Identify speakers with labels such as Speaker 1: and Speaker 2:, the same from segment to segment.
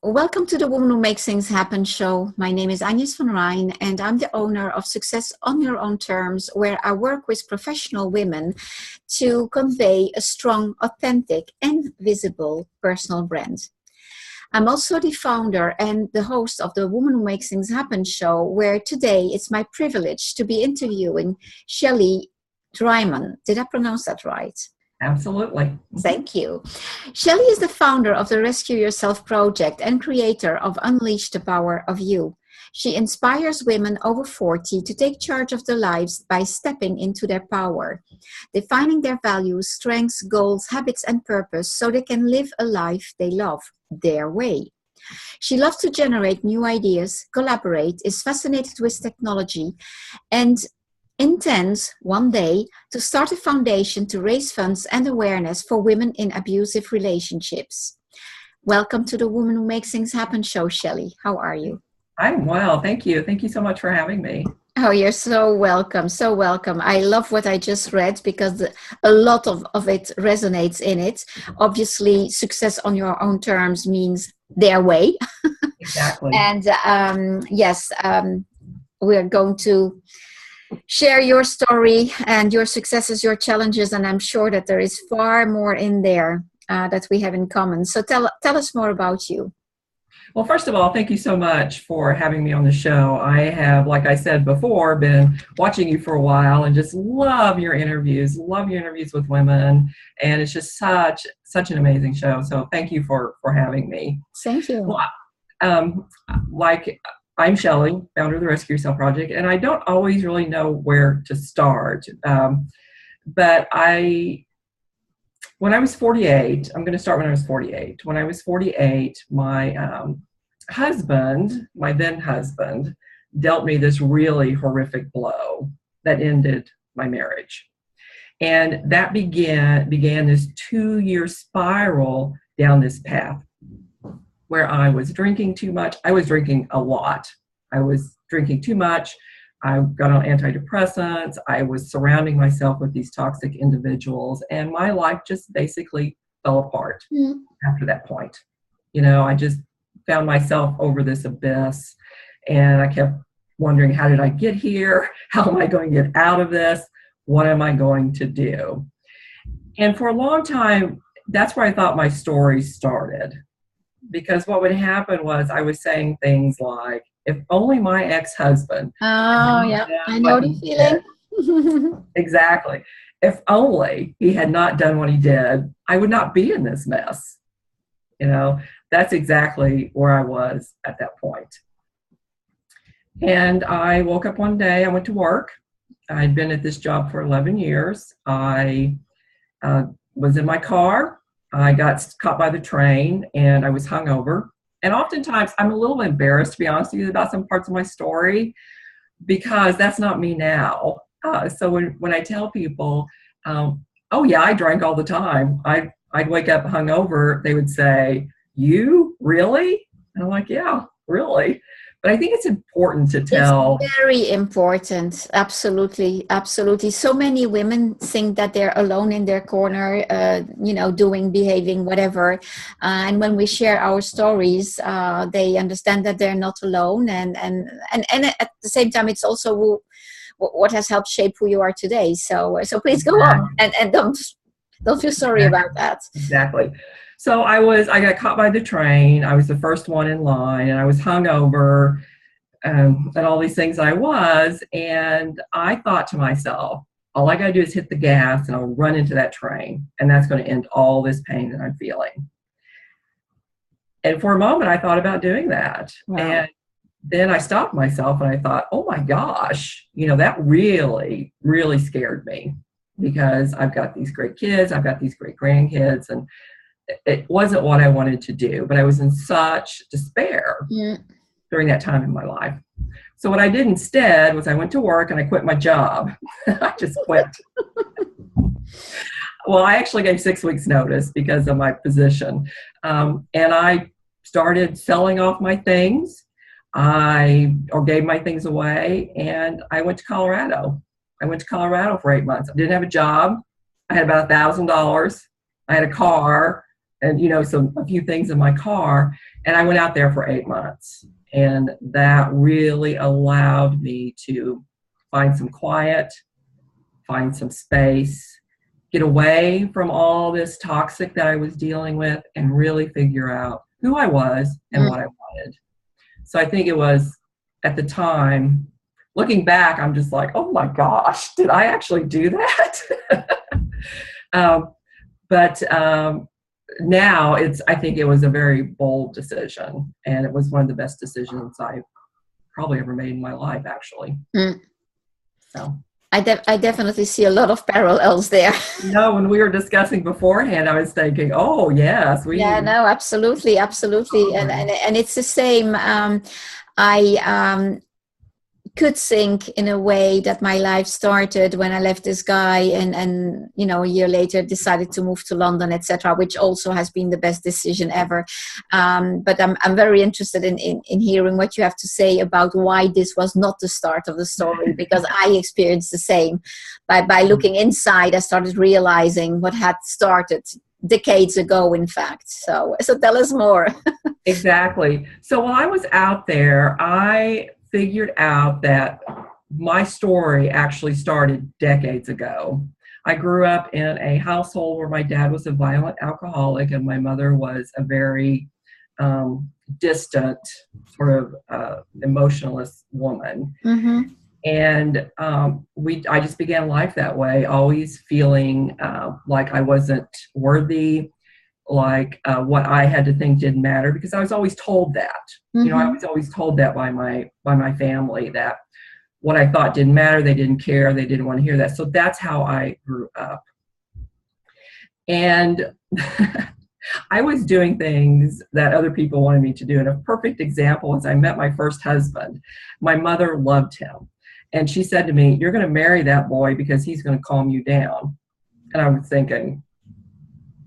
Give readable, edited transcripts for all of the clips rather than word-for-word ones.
Speaker 1: Welcome to the Woman Who Makes Things Happen show. My name is Agnes van Rhijn, and I'm the owner of Success on Your Own Terms, where I work with professional women to convey a strong, authentic, and visible personal brand. I'm also the founder and the host of the Woman Who Makes Things Happen show, where today it's my privilege to be interviewing Shelly Drymon. Did I pronounce that right?
Speaker 2: Absolutely.
Speaker 1: Thank you. Shelly is the founder of the Rescue Yourself project and creator of Unleash the Power of You. She inspires women over 40 to take charge of their lives by stepping into their power, defining their values, strengths, goals, habits, and purpose so they can live a life they love their way. She loves to generate new ideas, collaborate, is fascinated with technology, and intends one day to start a foundation to raise funds and awareness for women in abusive relationships. Welcome to the Woman Who Makes Things Happen show, Shelly. How are you?
Speaker 2: I'm well. Thank you. Thank you so much for having me.
Speaker 1: Oh, you're so welcome. So welcome. I love what I just read because a lot of it resonates in it. Obviously, success on your own terms means their way.
Speaker 2: Exactly.
Speaker 1: And we're going to share your story and your successes, your challenges, and I'm sure that there is far more in there that we have in common. So tell us more about you.
Speaker 2: Well, first of all, thank you so much for having me on the show. I have, like I said before, been watching you for a while and just love your interviews with women, and it's just such an amazing show. So thank you for having me.
Speaker 1: Thank you.
Speaker 2: Well, I'm Shelly, founder of the Rescue Yourself Project, and I don't always really know where to start. But when I was 48, I'm going to start when I was 48. When I was 48, my my then husband, dealt me this really horrific blow that ended my marriage. And that began this 2-year spiral down this path, where I was drinking too much. I was drinking a lot. I was drinking too much. I got on antidepressants. I was surrounding myself with these toxic individuals, and my life just basically fell apart after that point. You know, I just found myself over this abyss, and I kept wondering, how did I get here? How am I going to get out of this? What am I going to do? And for a long time, that's where I thought my story started. Because what would happen was I was saying things like, if only my ex-husband.
Speaker 1: Oh, yeah, I know the feeling.
Speaker 2: Exactly. If only he had not done what he did, I would not be in this mess. You know, that's exactly where I was at that point. And I woke up one day, I went to work. I'd been at this job for 11 years. I was in my car. I got caught by the train, and I was hungover. And oftentimes, I'm a little embarrassed, to be honest with you, about some parts of my story, because that's not me now. So when I tell people, oh yeah, I drank all the time, I'd wake up hungover, they would say, you really? And I'm like, yeah, really. But I think it's important to tell.
Speaker 1: It's very important. Absolutely. Absolutely. So many women think that they're alone in their corner, behaving, whatever. And when we share our stories, they understand that they're not alone. And at the same time, it's also what has helped shape who you are today. So please go on and don't feel sorry about that.
Speaker 2: Exactly. So I got caught by the train. I was the first one in line, and I was hungover, and all these things I was. And I thought to myself, all I got to do is hit the gas and I'll run into that train, and that's going to end all this pain that I'm feeling. And for a moment, I thought about doing that. Wow. And then I stopped myself and I thought, oh my gosh, that really, really scared me, because I've got these great kids, I've got these great grandkids, and it wasn't what I wanted to do, but I was in such despair during that time in my life. So what I did instead was I went to work and I quit my job. I just quit. Well, I actually gave 6 weeks notice because of my position. And I started selling off my things. Or gave my things away, and I went to Colorado. I went to Colorado for 8 months. I didn't have a job. I had about $1,000. I had a car. and, a few things in my car. And I went out there for 8 months. And that really allowed me to find some quiet, find some space, get away from all this toxic that I was dealing with, and really figure out who I was and what I wanted. So I think it was, at the time, looking back, I'm just like, oh my gosh, did I actually do that? But now I think it was a very bold decision, and it was one of the best decisions I've probably ever made in my life, actually. So
Speaker 1: I definitely see a lot of parallels there.
Speaker 2: When we were discussing beforehand, I was thinking, oh yes,
Speaker 1: yeah, no, absolutely, and it's the same. I could think in a way that my life started when I left this guy, and a year later decided to move to London, etc., which also has been the best decision ever. But I'm very interested in hearing what you have to say about why this was not the start of the story, because I experienced the same. By looking inside, I started realizing what had started decades ago, in fact. So tell us more.
Speaker 2: Exactly. So while I was out there, I figured out that my story actually started decades ago. I grew up in a household where my dad was a violent alcoholic and my mother was a very distant, sort of emotionless woman.
Speaker 1: Mm-hmm.
Speaker 2: And I just began life that way, always feeling like I wasn't worthy, like what I had to think didn't matter, because I was always told that.
Speaker 1: Mm-hmm.
Speaker 2: I was always told that by my family, that what I thought didn't matter, they didn't care, they didn't want to hear that. So that's how I grew up. And I was doing things that other people wanted me to do. And a perfect example is I met my first husband. My mother loved him. And she said to me, "You're going to marry that boy because he's going to calm you down." And I was thinking,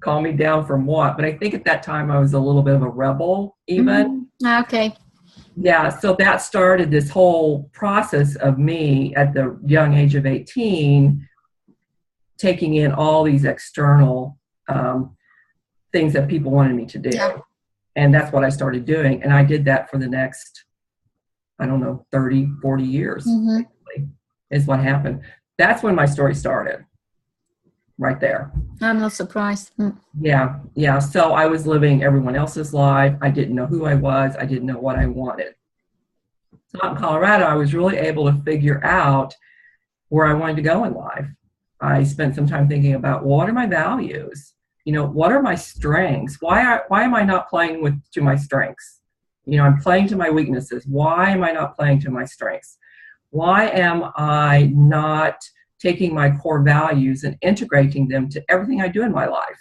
Speaker 2: calm me down from what? But I think at that time I was a little bit of a rebel even.
Speaker 1: Mm-hmm. Okay.
Speaker 2: Yeah, so that started this whole process of me at the young age of 18, taking in all these external things that people wanted me to do. Yeah. And that's what I started doing. And I did that for the next, 30, 40 years, basically, is what happened. That's when my story started. Right there.
Speaker 1: I'm not surprised.
Speaker 2: Yeah. So I was living everyone else's life. I didn't know who I was. I didn't know what I wanted. So out in Colorado, I was really able to figure out where I wanted to go in life. I spent some time thinking about what are my values? What are my strengths? Why am I not playing to my strengths? I'm playing to my weaknesses. Why am I not playing to my strengths? Why am I not taking my core values and integrating them to everything I do in my life?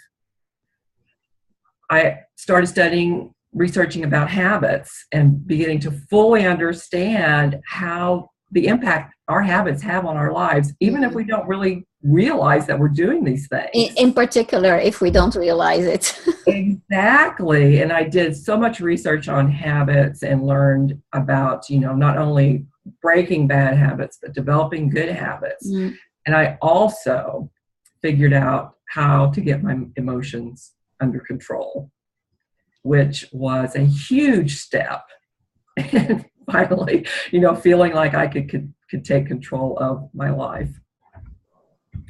Speaker 2: I started researching about habits and beginning to fully understand how the impact our habits have on our lives, even if we don't really realize that we're doing these things.
Speaker 1: In particular, if we don't realize it.
Speaker 2: Exactly. And I did so much research on habits and learned about, not only breaking bad habits, but developing good habits. And I also figured out how to get my emotions under control, which was a huge step. And finally, feeling like I could take control of my life.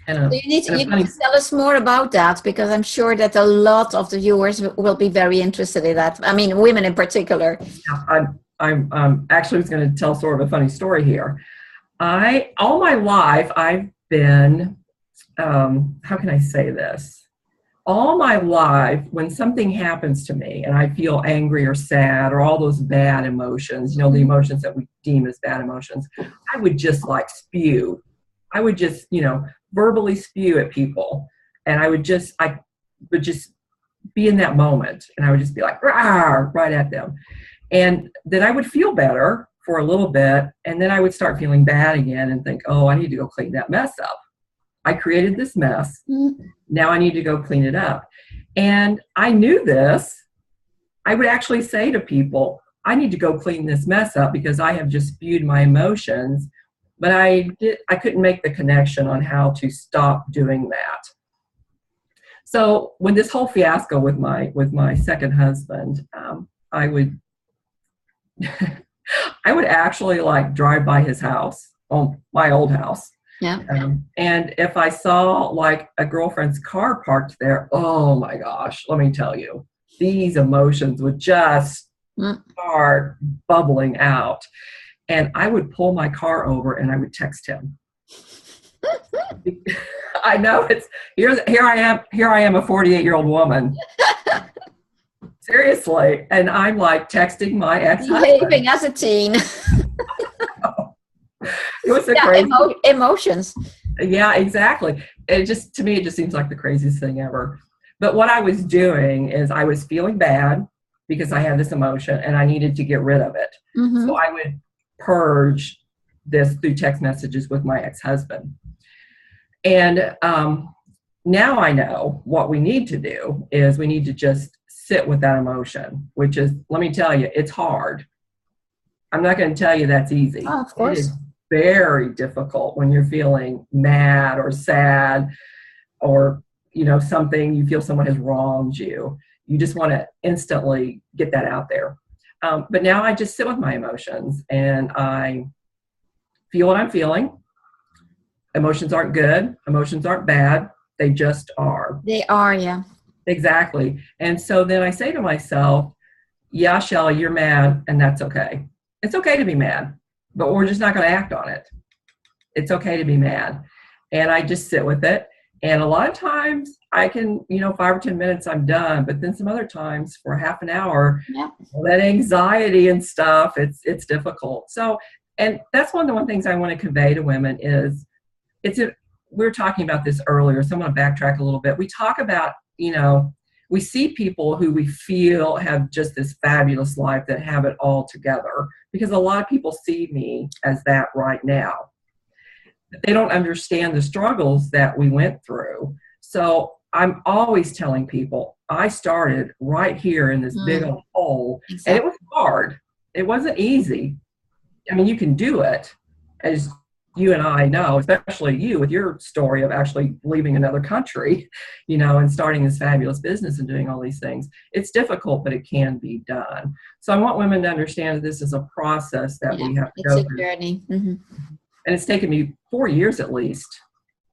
Speaker 1: So you need to tell us more about that, because I'm sure that a lot of the viewers will be very interested in that. I mean, women in particular.
Speaker 2: Yeah, I'm actually was going to tell sort of a funny story here. All my life, I've been, how can I say this? All my life, when something happens to me and I feel angry or sad or all those bad emotions, the emotions that we deem as bad emotions, I would just spew. I would just, verbally spew at people. And I would just be in that moment. And I would just be like, rah, right at them. And then I would feel better for a little bit. And then I would start feeling bad again and think, oh, I need to go clean that mess up. I created this mess. Now I need to go clean it up. And I knew this. I would actually say to people, I need to go clean this mess up because I have just spewed my emotions. But I couldn't make the connection on how to stop doing that. So when this whole fiasco with my second husband, I would I would actually like drive by his house, my old house.
Speaker 1: Yeah.
Speaker 2: And if I saw like a girlfriend's car parked there, oh my gosh, let me tell you, these emotions would just start bubbling out. And I would pull my car over and I would text him. I know here I am a 48-year-old woman. Seriously. And I'm like texting my ex-husband.
Speaker 1: Behaving as a teen.
Speaker 2: It was crazy.
Speaker 1: Emotions.
Speaker 2: Yeah, exactly. To me, it just seems like the craziest thing ever. But what I was doing is I was feeling bad because I had this emotion and I needed to get rid of it. Mm-hmm. So I would purge this through text messages with my ex-husband. And now I know what we need to do is we need to just sit with that emotion, which is, let me tell you, it's hard. I'm not going to tell you that's easy.
Speaker 1: Oh, of course.
Speaker 2: It is very difficult when you're feeling mad or sad or, something, you feel someone has wronged you. You just want to instantly get that out there. But now I just sit with my emotions and I feel what I'm feeling. Emotions aren't good. Emotions aren't bad. They just are.
Speaker 1: They are, yeah.
Speaker 2: Exactly. And so then I say to myself, yeah, Shelly, you're mad, and that's okay. It's okay to be mad, but we're just not going to act on it. It's okay to be mad. And I just sit with it. And a lot of times I can, 5 or 10 minutes, I'm done. But then some other times for half an hour, that anxiety and stuff, it's difficult. So, and that's one of the things I want to convey to women is we were talking about this earlier, so I'm going to backtrack a little bit. We talk about, we see people who we feel have just this fabulous life that have it all together, because a lot of people see me as that right now. But they don't understand the struggles that we went through. So I'm always telling people, I started right here in this big old hole, and it was hard. It wasn't easy. I mean, you can do it, as you and I know, especially you with your story of actually leaving another country, and starting this fabulous business and doing all these things. It's difficult, but it can be done. So I want women to understand that this is a process that we have to go through.
Speaker 1: It's a journey. Mm-hmm.
Speaker 2: And it's taken me 4 years at least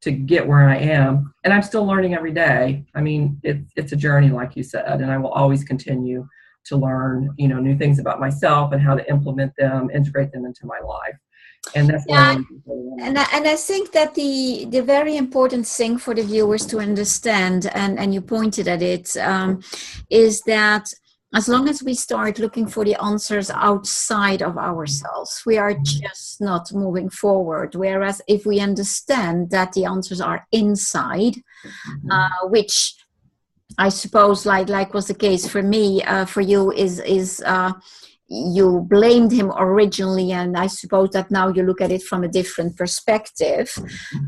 Speaker 2: to get where I am. And I'm still learning every day. I mean, it's a journey, like you said, and I will always continue to learn, new things about myself and how to implement them, integrate them into my life. And that's
Speaker 1: and I think that the very important thing for the viewers to understand, and you pointed at it, is that as long as we start looking for the answers outside of ourselves, we are just not moving forward. Whereas if we understand that the answers are inside, which I suppose, like was the case for me, for you is you blamed him originally, and I suppose that now you look at it from a different perspective.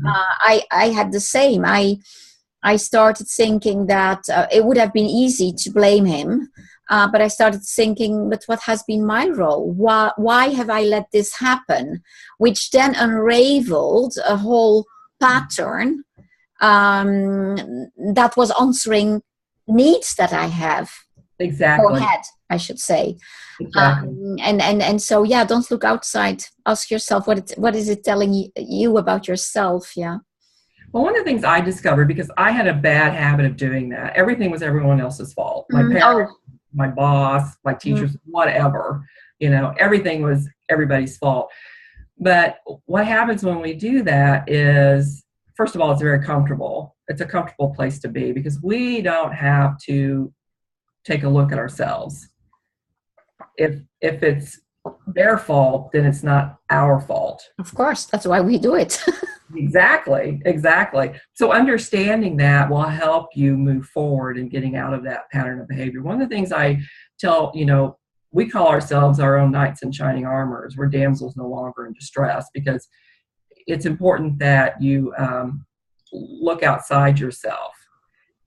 Speaker 1: I had the same. I started thinking that it would have been easy to blame him, but I started thinking, but what has been my role? Why have I let this happen? Which then unraveled a whole pattern that was answering needs that I have.
Speaker 2: Exactly.
Speaker 1: Or had, I should say.
Speaker 2: Exactly.
Speaker 1: And so, don't look outside. Ask yourself, what is it telling you about yourself? Yeah.
Speaker 2: Well, one of the things I discovered, because I had a bad habit of doing that, everything was everyone else's fault. My parents, my boss, my teachers, whatever, everything was everybody's fault. But what happens when we do that is, first of all, it's very comfortable. It's a comfortable place to be because we don't have to take a look at ourselves. If it's their fault, then it's not our fault.
Speaker 1: Of course, that's why we do it.
Speaker 2: Exactly. So understanding that will help you move forward in getting out of that pattern of behavior. One of the things I tell, we call ourselves our own knights in shining armors. We're damsels no longer in distress, because it's important that you look outside yourself.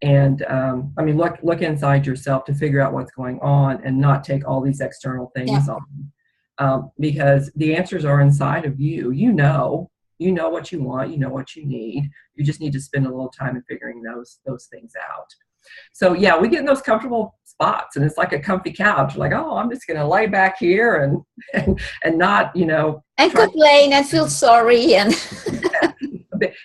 Speaker 2: And look inside yourself to figure out what's going on and not take all these external things on, because the answers are inside of you. You know what you want, you know what you need. You just need to spend a little time in figuring those things out. So yeah, we get in those comfortable spots, and it's like a comfy couch. Like, oh, I'm just going to lay back here and not,
Speaker 1: and complain and feel sorry. And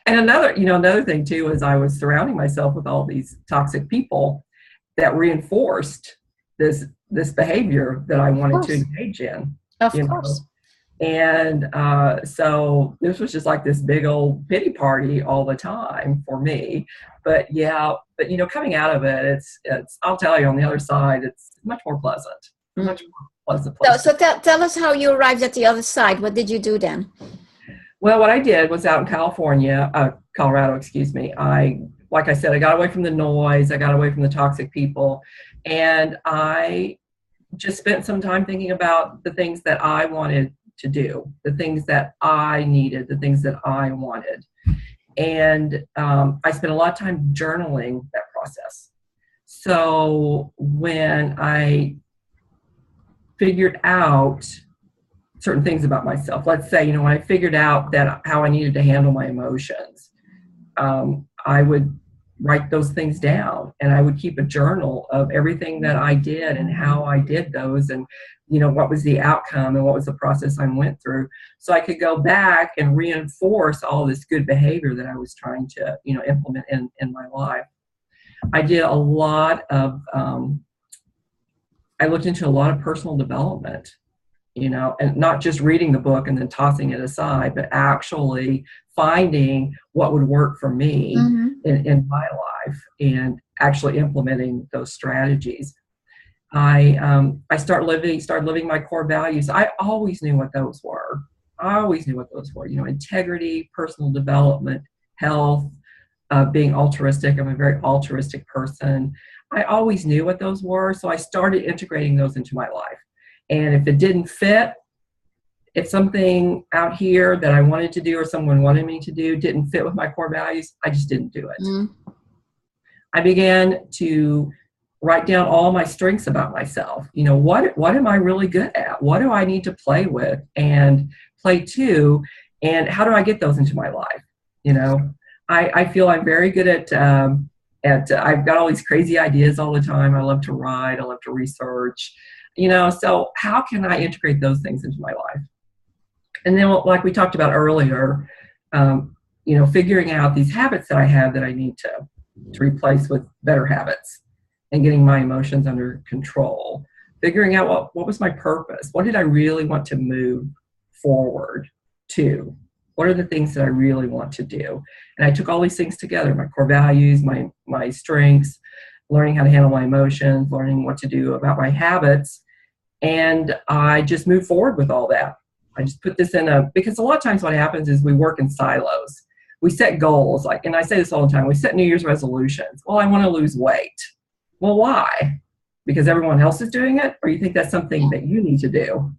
Speaker 2: another thing too is I was surrounding myself with all these toxic people that reinforced this behavior that I wanted to engage in.
Speaker 1: Of course.
Speaker 2: And so this was just like this big old pity party all the time for me. But coming out of it, it's I'll tell you, on the other side, it's much more pleasant. Much more pleasant.
Speaker 1: So tell us how you arrived at the other side. What did you do then?
Speaker 2: Well, what I did was out in Colorado, excuse me. Like I said, I got away from the noise. I got away from the toxic people. And I just spent some time thinking about the things that I wanted to do, the things that I needed, the things that I wanted. And I spent a lot of time journaling that process. So when I figured out certain things about myself, let's say, when I figured out that how I needed to handle my emotions, I would write those things down, and I would keep a journal of everything that I did and how I did those, and what was the outcome and what was the process I went through, so I could go back and reinforce all this good behavior that I was trying to implement in my life. I did a lot of I looked into a lot of personal development, and not just reading the book and then tossing it aside, but actually finding what would work for me in my life and actually implementing those strategies. I started living my core values. I always knew what those were. Integrity, personal development, health, being altruistic. I'm a very altruistic person. I always knew what those were, so I started integrating those into my life. And if it didn't fit, if something out here that I wanted to do or someone wanted me to do didn't fit with my core values, I just didn't do it. I began to write down all my strengths about myself. What am I really good at? What do I need to play with and play to? And how do I get those into my life? I feel I'm very good at I've got all these crazy ideas all the time. I love to write. I love to research. So how can I integrate those things into my life? And then, like we talked about earlier, figuring out these habits that I have that I need to replace with better habits and getting my emotions under control. Figuring out what was my purpose? What did I really want to move forward to? What are the things that I really want to do? And I took all these things together, my core values, my strengths, learning how to handle my emotions, learning what to do about my habits. And I just moved forward with all that. I just put this because a lot of times what happens is we work in silos. We set goals, and I say this all the time, we set New Year's resolutions. Well, I want to lose weight. Well, why? Because everyone else is doing it? Or you think that's something that you need to do?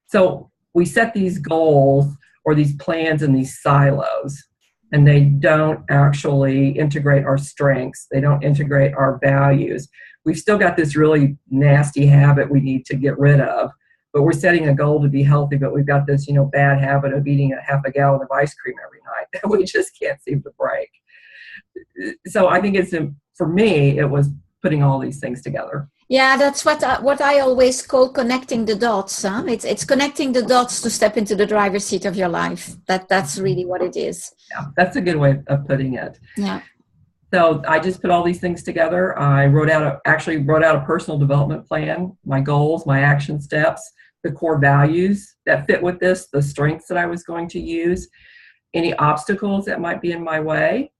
Speaker 2: So we set these goals or these plans in these silos, and they don't actually integrate our strengths. They don't integrate our values. We've still got this really nasty habit we need to get rid of, but we're setting a goal to be healthy, but we've got this, bad habit of eating a half a gallon of ice cream every night that we just can't seem to break. So I think for me, it was putting all these things together.
Speaker 1: Yeah, that's what I always call connecting the dots. Huh? It's connecting the dots to step into the driver's seat of your life. That's really what it is.
Speaker 2: Yeah, that's a good way of putting it.
Speaker 1: Yeah.
Speaker 2: So I just put all these things together. I wrote out a personal development plan, my goals, my action steps, the core values that fit with this, the strengths that I was going to use, any obstacles that might be in my way,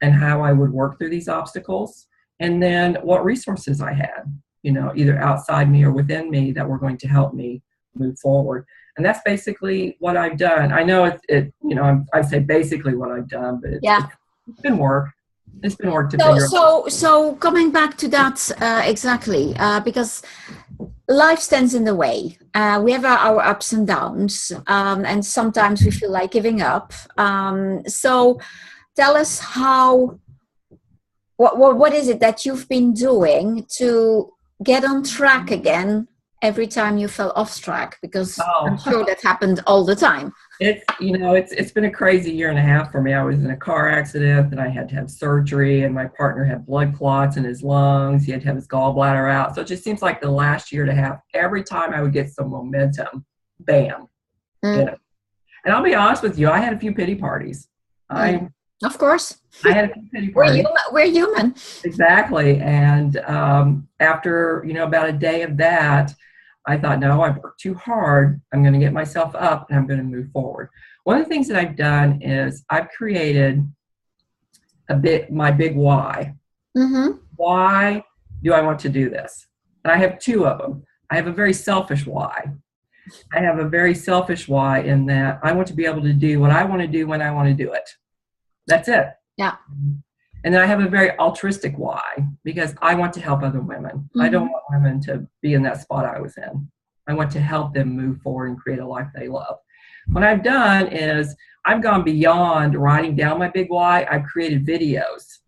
Speaker 2: and how I would work through these obstacles, and then what resources I had, either outside me or within me that were going to help me move forward. And that's basically what I've done. I know I say basically what I've done, but it's been work. It's been work to figure out.
Speaker 1: So coming back to that exactly, because life stands in the way. We have our ups and downs, and sometimes we feel like giving up. So tell us what is it that you've been doing to get on track again every time you fell off track? Because I'm
Speaker 2: Oh,
Speaker 1: sure that happened all the time.
Speaker 2: it's been a crazy year and a half for me. I was in a car accident, and I had to have surgery, and my partner had blood clots in his lungs. He had to have his gallbladder out. So it just seems like the last year and a half, every time I would get some momentum, bam, you know. And I'll be honest with you, I had a few pity parties.
Speaker 1: Of course.
Speaker 2: I had a few pity parties.
Speaker 1: We're human.
Speaker 2: Exactly. And after, about a day of that, I thought, no, I've worked too hard. I'm going to get myself up and I'm going to move forward. One of the things that I've done is I've created my big why.
Speaker 1: Mm-hmm.
Speaker 2: Why do I want to do this? And I have two of them. I have a very selfish why. I have a very selfish why in that I want to be able to do what I want to do when I want to do it. That's it.
Speaker 1: Yeah.
Speaker 2: And then I have a very altruistic why, because I want to help other women. Mm-hmm. I don't want women to be in that spot I was in. I want to help them move forward and create a life they love. What I've done is I've gone beyond writing down my big why. I've created videos.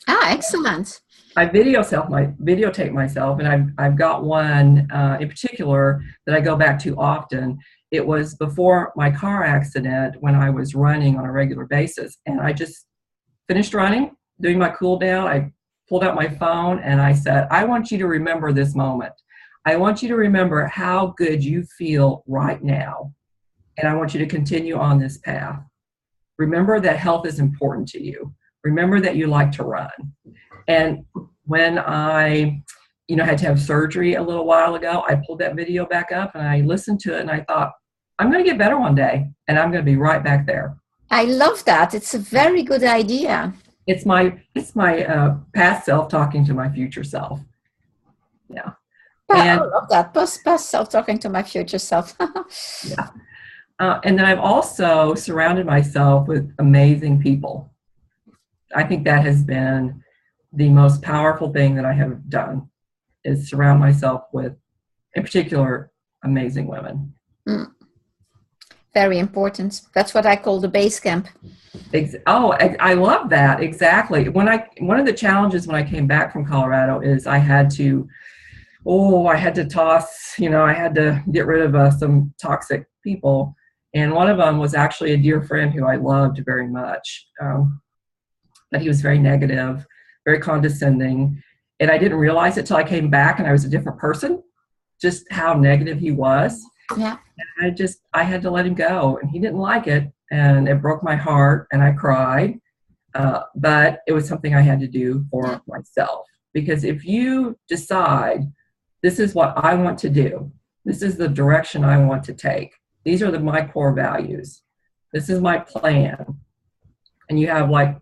Speaker 1: Excellent.
Speaker 2: I videotape myself, and I've got one in particular that I go back to often. It was before my car accident when I was running on a regular basis, and I just finished running, doing my cool down. I pulled out my phone and I said, I want you to remember this moment. I want you to remember how good you feel right now, and I want you to continue on this path. Remember that health is important to you. Remember that you like to run. And when I, had to have surgery a little while ago, I pulled that video back up and I listened to it and I thought, I'm going to get better one day and I'm going to be right back there.
Speaker 1: I love that. It's a very good idea.
Speaker 2: It's my past self talking to my future self. Yeah.
Speaker 1: I love that. Past self talking to my future self.
Speaker 2: Yeah. And then I've also surrounded myself with amazing people. I think that has been the most powerful thing that I have done, is surround myself with, in particular, amazing women.
Speaker 1: Very important. That's what I call the base camp.
Speaker 2: I love that. Exactly. One of the challenges when I came back from Colorado is I had to toss, I had to get rid of some toxic people. And one of them was actually a dear friend who I loved very much. But he was very negative, very condescending. And I didn't realize it till I came back and I was a different person, just how negative he was.
Speaker 1: Yeah.
Speaker 2: And I had to let him go, and he didn't like it, and it broke my heart, and I cried. But it was something I had to do for myself, because if you decide this is what I want to do, this is the direction I want to take, these are my core values, this is my plan, and you have like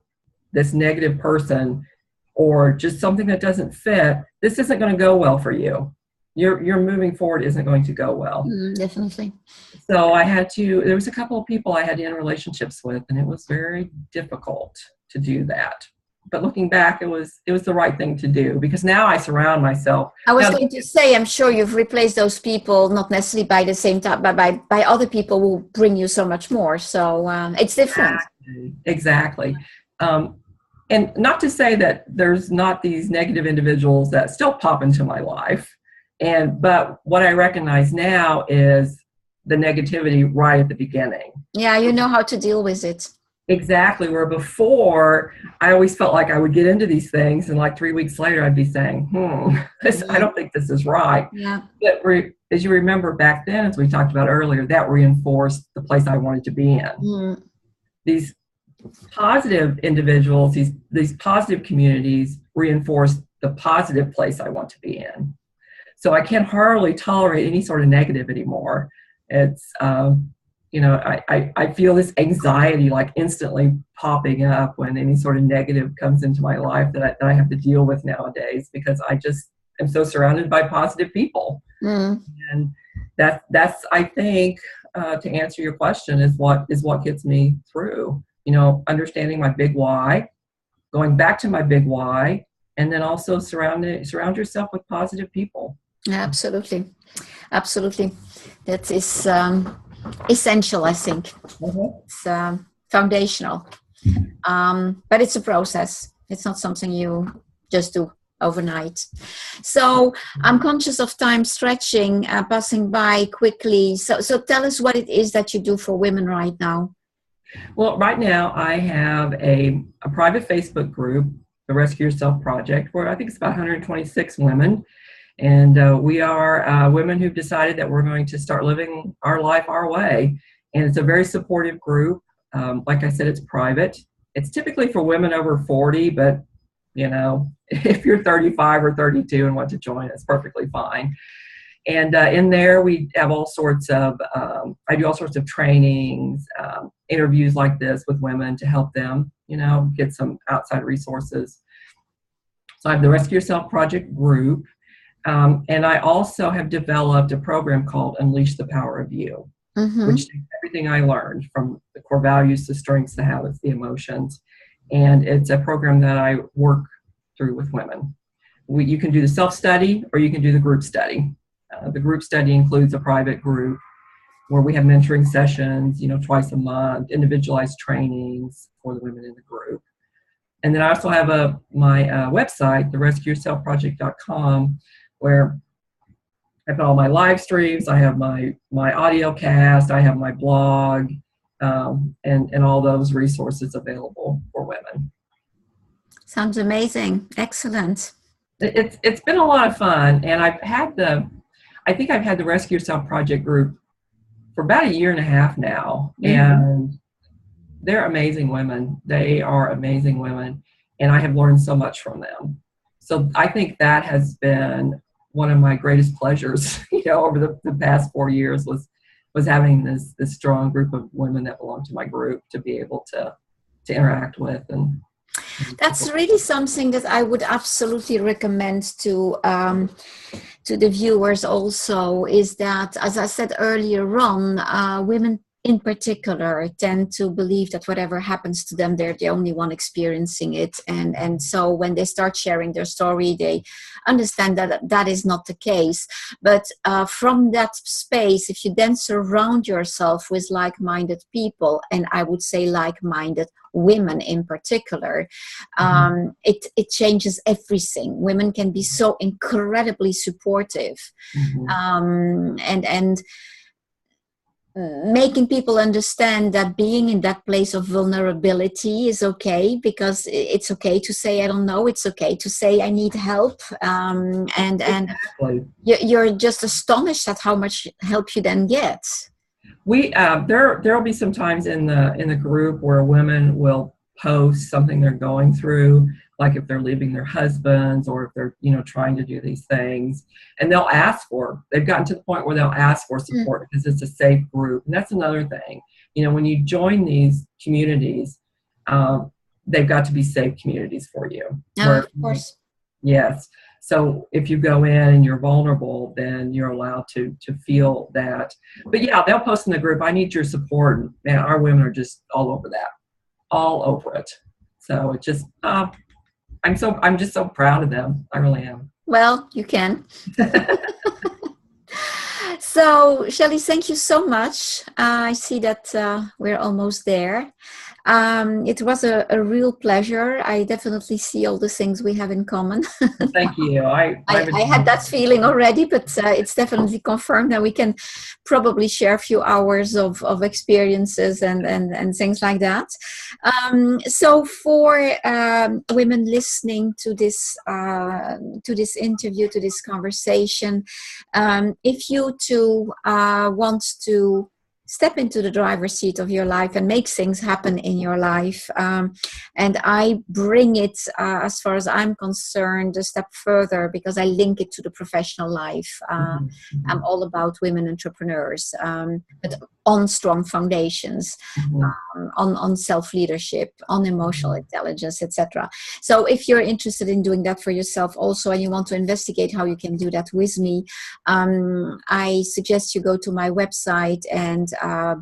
Speaker 2: this negative person or just something that doesn't fit, this isn't going to go well for you. Your moving forward isn't going to go well.
Speaker 1: Definitely.
Speaker 2: So there was a couple of people I had to end relationships with, and it was very difficult to do that. But looking back, it was the right thing to do, because now I surround myself.
Speaker 1: I was going to say, I'm sure you've replaced those people, not necessarily by the same time, but by other people who bring you so much more. So it's different.
Speaker 2: Exactly. And not to say that there's not these negative individuals that still pop into my life. But what I recognize now is the negativity right at the beginning. Yeah,
Speaker 1: you know how to deal with it.
Speaker 2: Exactly. Where before, I always felt like I would get into these things, and like 3 weeks later, I'd be saying, I don't think this is right.
Speaker 1: Yeah.
Speaker 2: But as you remember back then, as we talked about earlier, that reinforced the place I wanted to be in. These positive individuals, these positive communities reinforce the positive place I want to be in. So I can hardly tolerate any sort of negative anymore. It's, I feel this anxiety like instantly popping up when any sort of negative comes into my life that I have to deal with nowadays, because I just am so surrounded by positive people. And that's I think, to answer your question, is what gets me through. Understanding my big why, going back to my big why, and then also surround yourself with positive people.
Speaker 1: Absolutely. That is essential, I think. It's foundational. But it's a process. It's not something you just do overnight. So I'm conscious of time stretching, passing by quickly. So tell us what it is that you do for women right now.
Speaker 2: Well, right now I have a private Facebook group, the Rescue Yourself Project, where I think it's about 126 women. And we are women who've decided that we're going to start living our life our way. And it's a very supportive group. Like I said, it's private. It's typically for women over 40, but you know, if you're 35 or 32 and want to join, it's perfectly fine. And in there, we have all sorts of, I do all sorts of trainings, interviews like this with women to help them, you know, get some outside resources. So I have the Rescue Yourself Project group. And I also have developed a program called Unleash the Power of You, which takes everything I learned from the core values, the strengths, the habits, the emotions. And it's a program that I work through with women. You can do the self-study or you can do the group study. The group study includes a private group where we have mentoring sessions, you know, twice a month, individualized trainings for the women in the group. And then I also have my website, therescueyourselfproject.com, where I put all my live streams, I have my audio cast, I have my blog, and all those resources available for women.
Speaker 1: Sounds amazing. Excellent.
Speaker 2: It's been a lot of fun, and I think I've had the Rescue Yourself Project group for about 1.5 years now, and they're amazing women. They are amazing women, and I have learned so much from them. So I think that has been one of my greatest pleasures, you know, over the past 4 years was having this strong group of women that belong to my group to be able to interact with. And
Speaker 1: that's really something that I would absolutely recommend to the viewers also, is that, as I said earlier on, women in particular tend to believe that whatever happens to them, they're the only one experiencing it. And so when they start sharing their story, they understand that that is not the case. But from that space, if you then surround yourself with like-minded people, and I would say like-minded women in particular, it changes everything. Women can be so incredibly supportive, and making people understand that being in that place of vulnerability is okay, because it's okay to say I don't know, it's okay to say I need help, and
Speaker 2: exactly.
Speaker 1: You're just astonished at how much help you then get.
Speaker 2: We there'll be some times in the group where women will post something they're going through, like if they're leaving their husbands or if they're, you know, trying to do these things, and they've gotten to the point where they'll ask for support because it's a safe group. And that's another thing, you know, when you join these communities, they've got to be safe communities for you.
Speaker 1: Of course.
Speaker 2: Yes. So if you go in and you're vulnerable, then you're allowed to feel that. But yeah, they'll post in the group, I need your support. And man, our women are just all over that, all over it. So it just, I'm just so proud of them. I really am.
Speaker 1: Well, you can. So, Shelly, thank you so much. I see that we're almost there. It was a real pleasure. I definitely see all the things we have in common.
Speaker 2: Thank you. I
Speaker 1: had that feeling already, but it's definitely confirmed that we can probably share a few hours of experiences and things like that. So for women listening to this interview, to this conversation, if you too want to step into the driver's seat of your life and make things happen in your life. And I bring it, as far as I'm concerned, a step further because I link it to the professional life. I'm all about women entrepreneurs, but on strong foundations, on self-leadership, on emotional intelligence, etc. So if you're interested in doing that for yourself also, and you want to investigate how you can do that with me, I suggest you go to my website and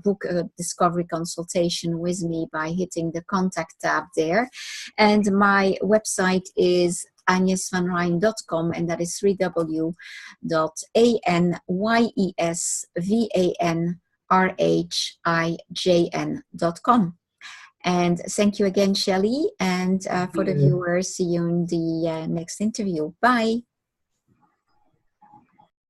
Speaker 1: book a discovery consultation with me by hitting the contact tab there. And my website is agnesvanrijn.com, and that is www.anyesvanrijn.com. And thank you again, Shelly. And for the
Speaker 2: you.
Speaker 1: viewers, see you in the next interview. Bye.